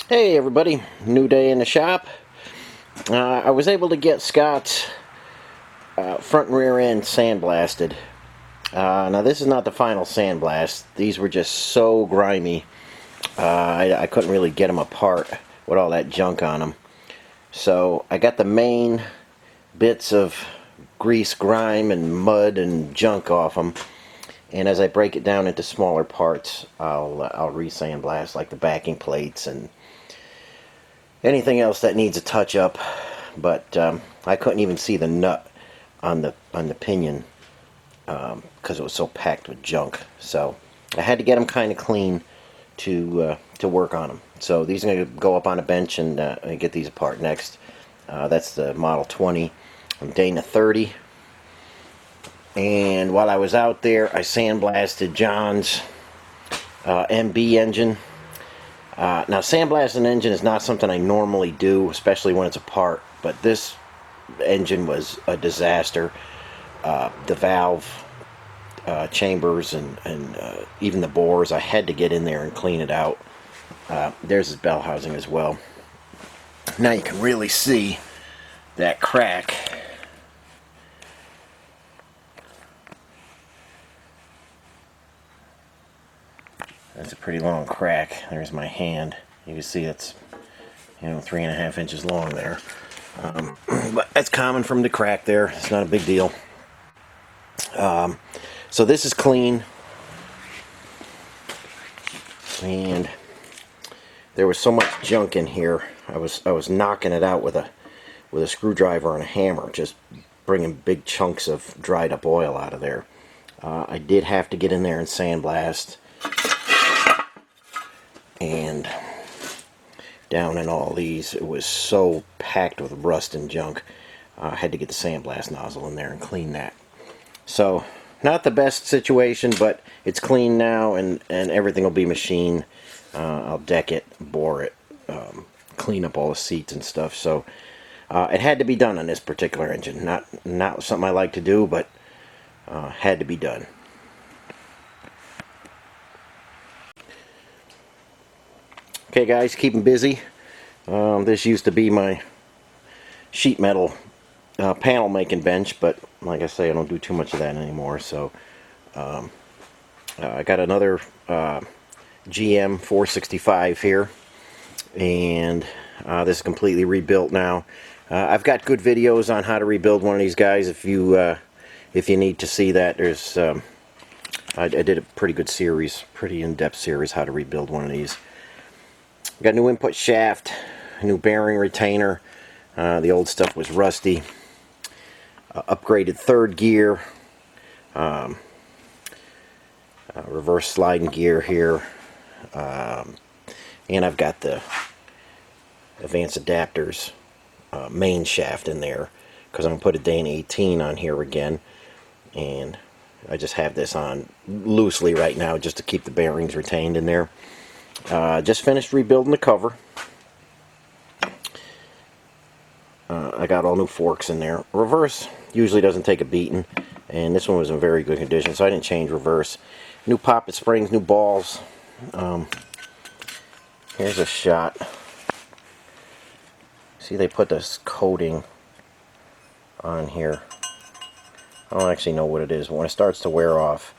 Hey everybody, new day in the shop. I was able to get Scott's front and rear end sandblasted. Now this is not the final sandblast. These were just so grimy. I couldn't really get them apart with all that junk on them. So I got the main bits of grease, grime, and mud and junk off them. And as I break it down into smaller parts, I'll re-sandblast, like the backing plates and anything else that needs a touch up. But I couldn't even see the nut on the pinion because it was so packed with junk. So I had to get them kind of clean to work on them. So these are going to go up on a bench and get these apart next. That's the Model 20 and Dana 30. And while I was out there, I sandblasted John's MB engine. Now, sandblasting an engine is not something I normally do, especially when it's apart, but this engine was a disaster. The valve chambers and even the bores, I had to get in there and clean it out. There's his bell housing as well. Now you can really see that crack. That's a pretty long crack. There's my hand. You can see it's, 3.5 inches long there. But that's common from the crack there. It's not a big deal. So this is clean. And there was so much junk in here. I was knocking it out with a screwdriver and a hammer, just bringing big chunks of dried up oil out of there. I did have to get in there and sandblast. And down in all these, it was so packed with rust and junk. I had to get the sandblast nozzle in there and clean that. So, not the best situation, but it's clean now, and everything will be machined. I'll deck it, bore it, clean up all the seats and stuff. So, it had to be done on this particular engine. Not something I like to do, but had to be done. Okay guys, keep them busy. This used to be my sheet metal panel making bench, but like I say, I don't do too much of that anymore. So I got another SM465 here, and this is completely rebuilt now. I've got good videos on how to rebuild one of these guys. If you need to see that, there's I did a pretty good series, pretty in-depth series, how to rebuild one of these. Got a new input shaft, a new bearing retainer. The old stuff was rusty. Upgraded third gear. Reverse sliding gear here. And I've got the Advanced Adapters Mainshaft in there, because I'm going to put a Dana 18 on here again. And I just have this on loosely right now just to keep the bearings retained in there. Just finished rebuilding the cover. I got all new forks in there. Reverse usually doesn't take a beating, and this one was in very good condition, so I didn't change reverse. New poppet springs, new balls. Here's a shot. See, they put this coating on here. I don't actually know what it is, but when it starts to wear off,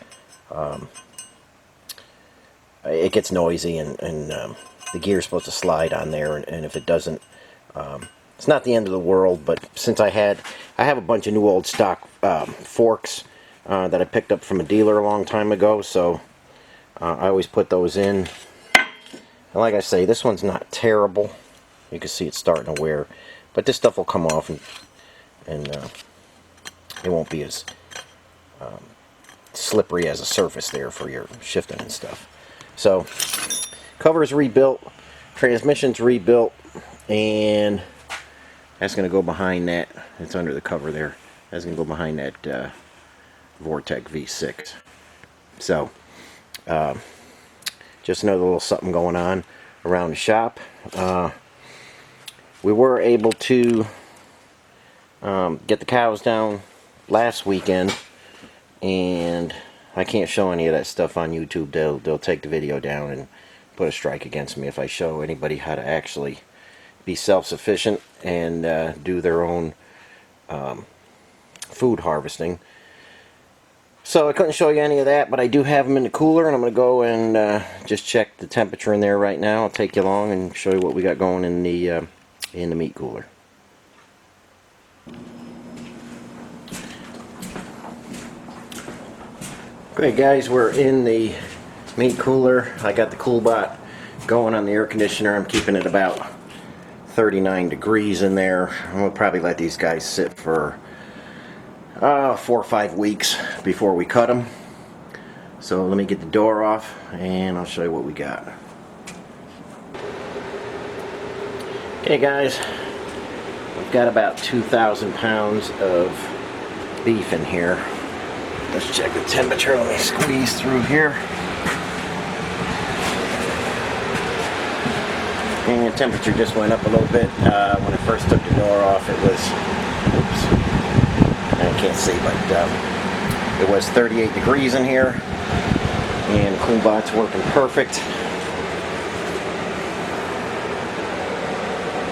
it gets noisy, and the gear is supposed to slide on there, and if it doesn't, it's not the end of the world. But since I have a bunch of new old stock forks that I picked up from a dealer a long time ago, so I always put those in. And like I say, this one's not terrible. You can see it's starting to wear, but this stuff will come off, and it won't be as slippery as a surface there for your shifting and stuff. So, cover's rebuilt, transmission's rebuilt, and that's going to go behind that. It's under the cover there. That's going to go behind that Vortec V6. So, just another little something going on around the shop. We were able to get the cows down last weekend, and I can't show any of that stuff on YouTube. They'll take the video down and put a strike against me if I show anybody how to actually be self-sufficient and do their own food harvesting. So I couldn't show you any of that, but I do have them in the cooler, and I'm going to go and just check the temperature in there right now. I'll take you along and show you what we got going in the meat cooler. Okay guys, we're in the meat cooler. I got the CoolBot going on the air conditioner. I'm keeping it about 39 degrees in there. I'm going to probably let these guys sit for 4 or 5 weeks before we cut them. So let me get the door off and I'll show you what we got. Okay guys, we've got about 2,000 pounds of beef in here. Let's check the temperature. Let me squeeze through here. And the temperature just went up a little bit. When I first took the door off, it was, oops, I can't see, but it was 38 degrees in here. And the CoolBot's working perfect.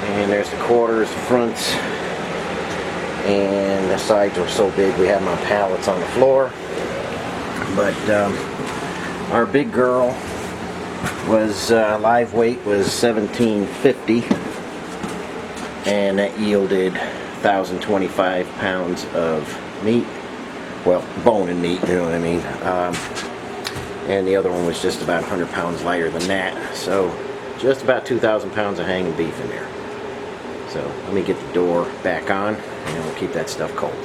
And there's the quarters, the fronts, and the sides were so big we had them on pallets on the floor. But our big girl was live weight was 1750, and that yielded 1,025 pounds of meat. Well, bone and meat, you know what I mean. And the other one was just about 100 pounds lighter than that. So just about 2,000 pounds of hanging beef in there. So let me get the door back on and we'll keep that stuff cold.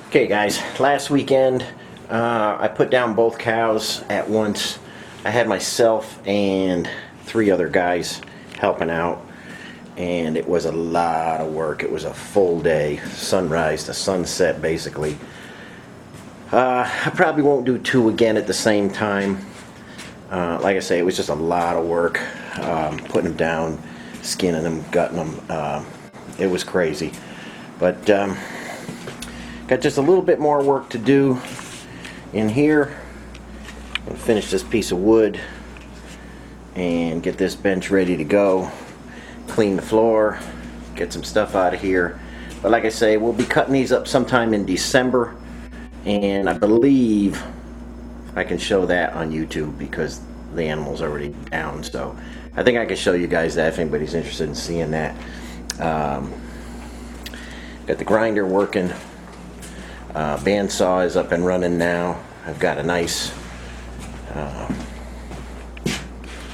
Okay guys, last weekend I put down both cows at once. I had myself and 3 other guys helping out, and it was a lot of work. It was a full day, sunrise to sunset basically. I probably won't do 2 again at the same time. Like I say, it was just a lot of work. Putting them down, skinning them, gutting them. It was crazy. But got just a little bit more work to do in here. I'm going to finish this piece of wood and get this bench ready to go. Clean the floor, get some stuff out of here. But like I say, we'll be cutting these up sometime in December. And I believe I can show that on YouTube because the animal's already down. So I think I can show you guys that if anybody's interested in seeing that. Got the grinder working. Bandsaw is up and running now. I've got a nice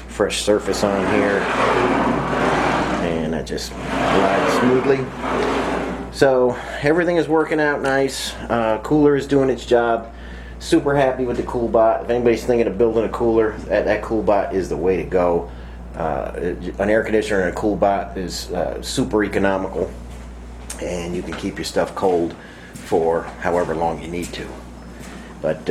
fresh surface on here, and that just glides smoothly. So everything is working out nice. Cooler is doing its job. Super happy with the CoolBot. If anybody's thinking of building a cooler, that CoolBot is the way to go. An air conditioner and a CoolBot is super economical, and you can keep your stuff cold for however long you need to. But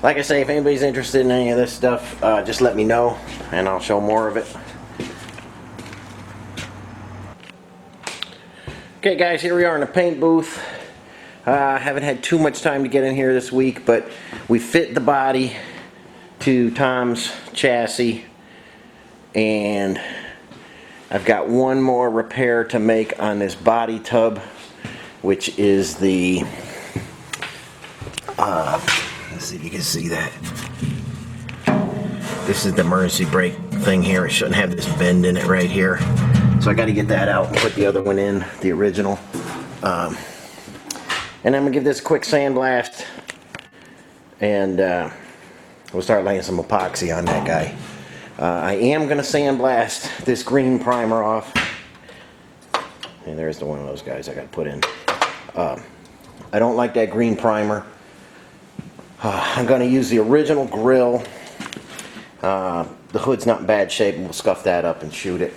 like I say, if anybody's interested in any of this stuff, just let me know and I'll show more of it. Okay guys, here we are in the paint booth. I haven't had too much time to get in here this week, but we fit the body to Tom's chassis, and I've got one more repair to make on this body tub, which is the let's see if you can see that. This is the emergency brake thing here. It shouldn't have this bend in it right here. So I got to get that out and put the other one in, the original. And I'm going to give this a quick sandblast, and we'll start laying some epoxy on that guy. I am going to sandblast this green primer off. And there's the one of those guys I got to put in. I don't like that green primer. I'm going to use the original grill. The hood's not in bad shape, and we'll scuff that up and shoot it.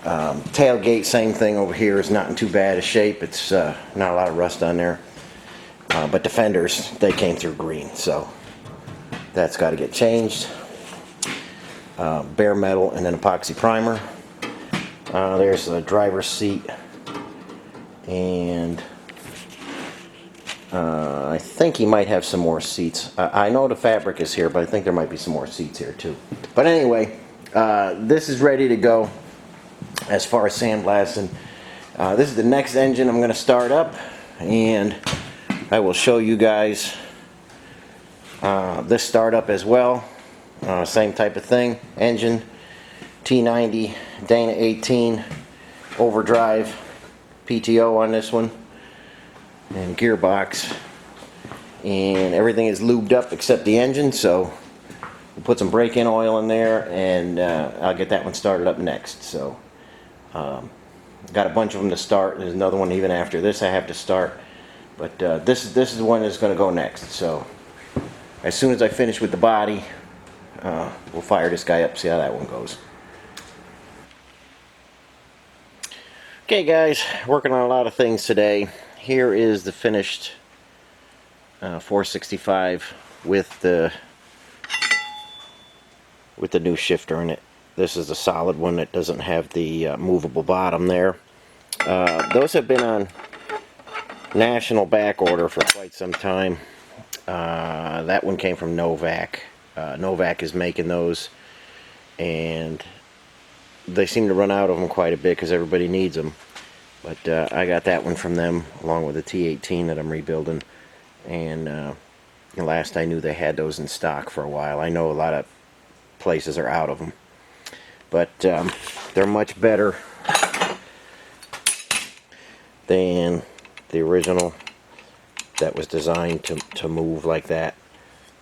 Tailgate, same thing over here, is not in too bad a shape. It's not a lot of rust on there. But the fenders, they came through green, so that's got to get changed. Bare metal and then epoxy primer. There's the driver's seat and I think he might have some more seats. I know the fabric is here, but I think there might be some more seats here too. But anyway, this is ready to go as far as sandblasting. This is the next engine I'm going to start up, and I will show you guys this startup as well. Same type of thing. Engine, T90, Dana 18, overdrive, PTO on this one, and gearbox. And everything is lubed up except the engine, so we'll put some brake-in oil in there, and I'll get that one started up next. So got a bunch of them to start. There's another one even after this I have to start, but this is the one that's going to go next. So as soon as I finish with the body, we'll fire this guy up, see how that one goes. Okay guys, working on a lot of things today. Here is the finished 465 with the new shifter in it. This is a solid one that doesn't have the movable bottom there. Those have been on national back order for quite some time. That one came from Novak. Novak is making those, and they seem to run out of them quite a bit because everybody needs them. But I got that one from them along with the T18 that I'm rebuilding. And last I knew they had those in stock for a while. I know a lot of places are out of them. But they're much better than the original that was designed to move like that.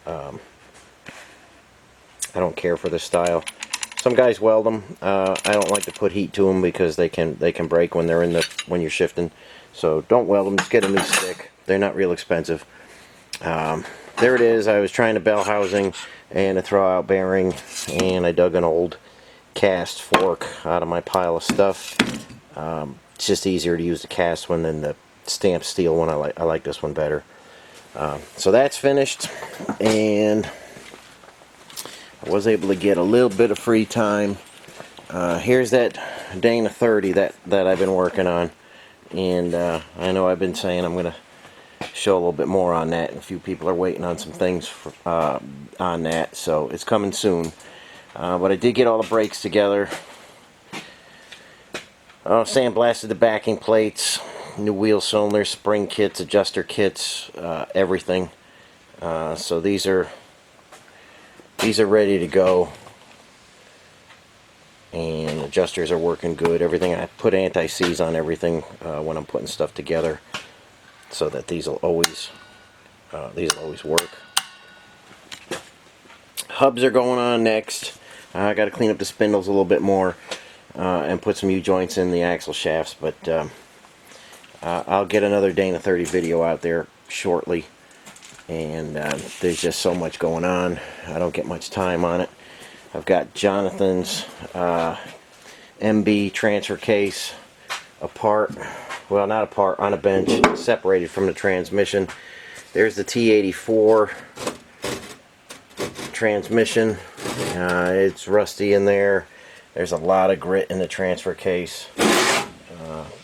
I don't care for this style. Some guys weld them. I don't like to put heat to them because they can break when they're when you're shifting. So don't weld them. Just get a new stick. They're not real expensive. There it is. I was trying to bell housing and a throw out bearing, and I dug an old cast fork out of my pile of stuff. It's just easier to use the cast one than the stamped steel one. I like this one better. So that's finished, and I was able to get a little bit of free time. Here's that Dana 30 that I've been working on, and I know I've been saying I'm going to show a little bit more on that, and a few people are waiting on some things on that, so it's coming soon. But I did get all the brakes together. Sandblasted the backing plates, new wheel cylinders, spring kits, adjuster kits, everything. So these are ready to go, and adjusters are working good. Everything, I put anti-seize on everything when I'm putting stuff together, so that these will always work. Hubs are going on next. I got to clean up the spindles a little bit more and put some U-joints in the axle shafts, but I'll get another Dana 30 video out there shortly. And there's just so much going on. I don't get much time on it. I've got Jonathan's MB transfer case apart. Well, not apart, on a bench, separated from the transmission. There's the T84 transmission. It's rusty in there. There's a lot of grit in the transfer case.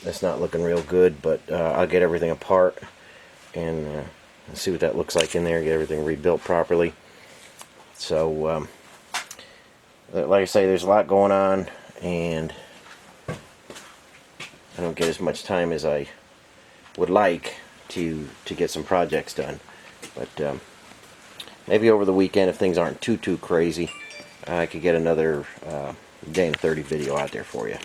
It's not looking real good, but I'll get everything apart and see what that looks like in there, get everything rebuilt properly. So like I say, there's a lot going on, and I don't get as much time as I would like to get some projects done. But maybe over the weekend, if things aren't too crazy, I could get another Dana 30 video out there for you.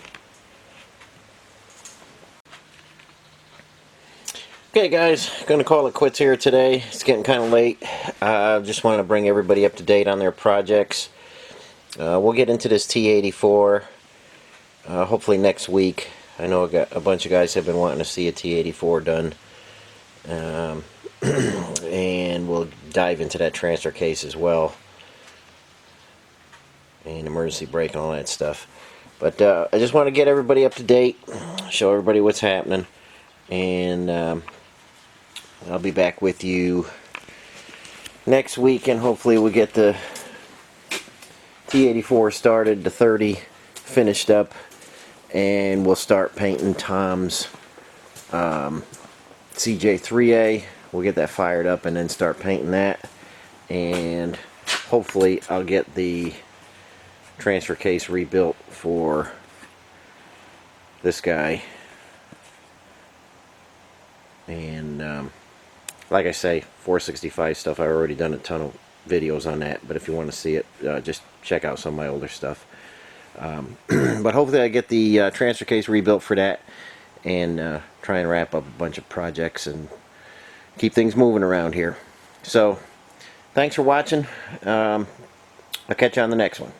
Okay guys, gonna call it quits here today. It's getting kind of late. I just wanted to bring everybody up to date on their projects. We'll get into this T84 hopefully next week. I know a bunch of guys have been wanting to see a T84 done. And we'll dive into that transfer case as well, and emergency brake and all that stuff. But I just want to get everybody up to date, show everybody what's happening, and I'll be back with you next week, and hopefully we'll get the T84 started, the 30 finished up, and we'll start painting Tom's CJ3A we'll get that fired up and then start painting that, and hopefully I'll get the transfer case rebuilt for this guy. And like I say, 465 stuff, I've already done a ton of videos on that, but if you want to see it, just check out some of my older stuff. But hopefully I get the transfer case rebuilt for that, and try and wrap up a bunch of projects and keep things moving around here. So thanks for watching. I'll catch you on the next one.